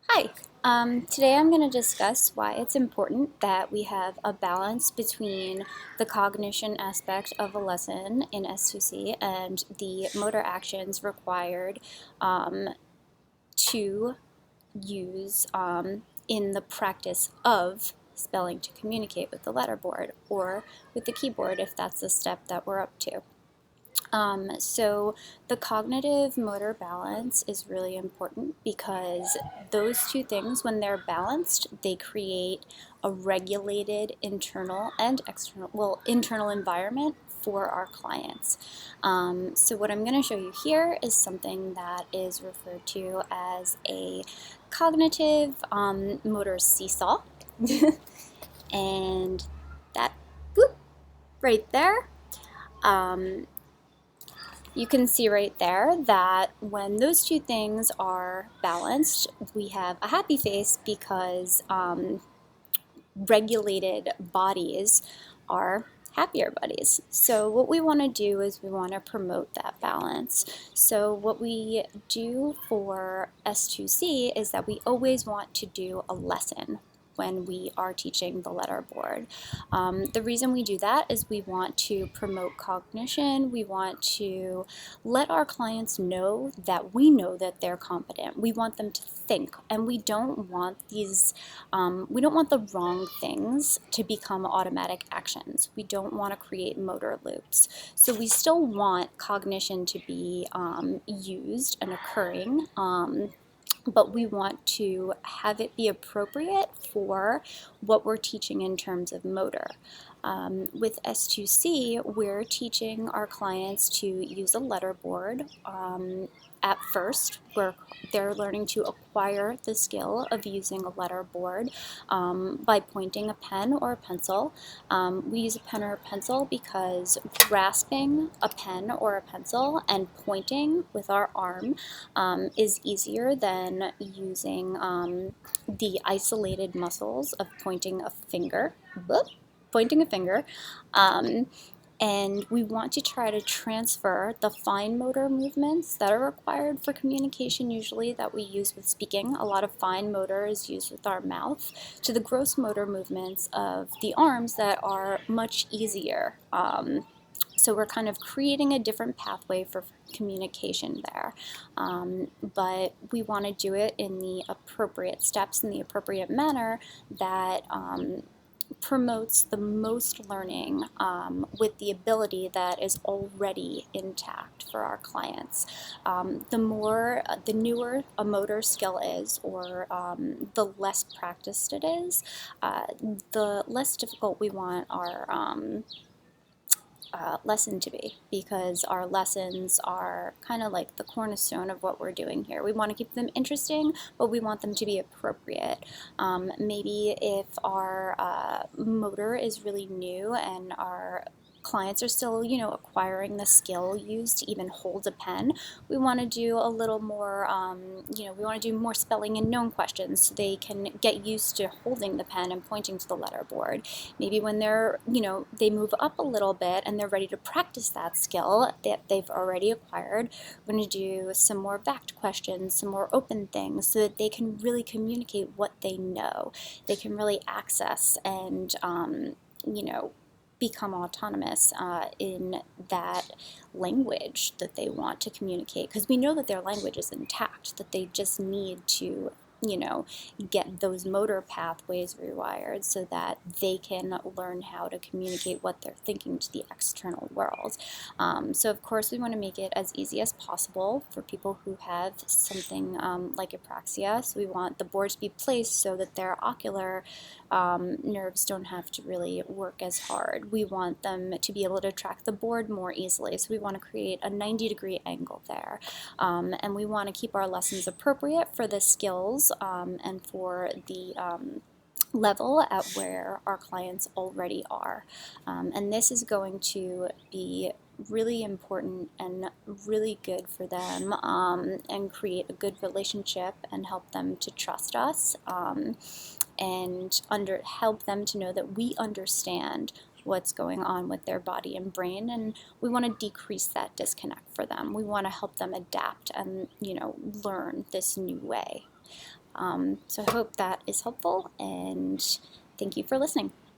Hi, today I'm going to discuss why it's important that we have a balance between the cognition aspect of a lesson in S2C and the motor actions required to use in the practice of spelling to communicate with the letterboard or with the keyboard if that's the step that we're up to. So the cognitive motor balance is really important because those two things, when they're balanced, they create a regulated internal and internal environment for our clients. So what I'm going to show you here is something that is referred to as a cognitive motor seesaw. And that, whoop, right there. Um, you can see right there that when those two things are balanced, we have a happy face because regulated bodies are happier bodies. So what we want to do is we want to promote that balance. So what we do for S2C is that we always want to do a lesson when we are teaching the letter board. The reason we do that is we want to promote cognition. We want to let our clients know that they're competent. We want them to think, and we don't want we don't want the wrong things to become automatic actions. We don't want to create motor loops. So we still want cognition to be used and occurring. But we want to have it be appropriate for what we're teaching in terms of motor. With S2C, we're teaching our clients to use a letterboard. At first, where they're learning to acquire the skill of using a letterboard by pointing a pen or a pencil. We use a pen or a pencil because grasping a pen or a pencil and pointing with our arm is easier than using the isolated muscles of pointing a finger. Pointing a finger. And we want to try to transfer the fine motor movements that are required for communication, usually that we use with speaking. A lot of fine motor is used with our mouth, to the gross motor movements of the arms that are much easier. So we're kind of creating a different pathway for communication there. But we want to do it in the appropriate steps, in the appropriate manner that promotes the most learning with the ability that is already intact for our clients. The newer a motor skill is, or the less practiced it is, the less difficult we want our lesson to be, because our lessons are kind of like the cornerstone of what we're doing here. We want to keep them interesting, but we want them to be appropriate. Maybe if our motor is really new and our clients are still, acquiring the skill used to even hold a pen, we want to do a little more, we want to do more spelling and known questions so they can get used to holding the pen and pointing to the letterboard. Maybe when they're, they move up a little bit and they're ready to practice that skill that they've already acquired, we're going to do some more backed questions, some more open things so that they can really communicate what they know. They can really access and, become autonomous in that language that they want to communicate, because we know that their language is intact, that they just need to get those motor pathways rewired so that they can learn how to communicate what they're thinking to the external world. So of course we want to make it as easy as possible for people who have something like apraxia. So we want the board to be placed so that their ocular nerves don't have to really work as hard. We want them to be able to track the board more easily. So we want to create a 90-degree angle there. And we want to keep our lessons appropriate for the skills and for the level at where our clients already are. And this is going to be really important and really good for them and create a good relationship and help them to trust us and help them to know that we understand what's going on with their body and brain, and we want to decrease that disconnect for them. We want to help them adapt and learn this new way. So I hope that is helpful, and thank you for listening.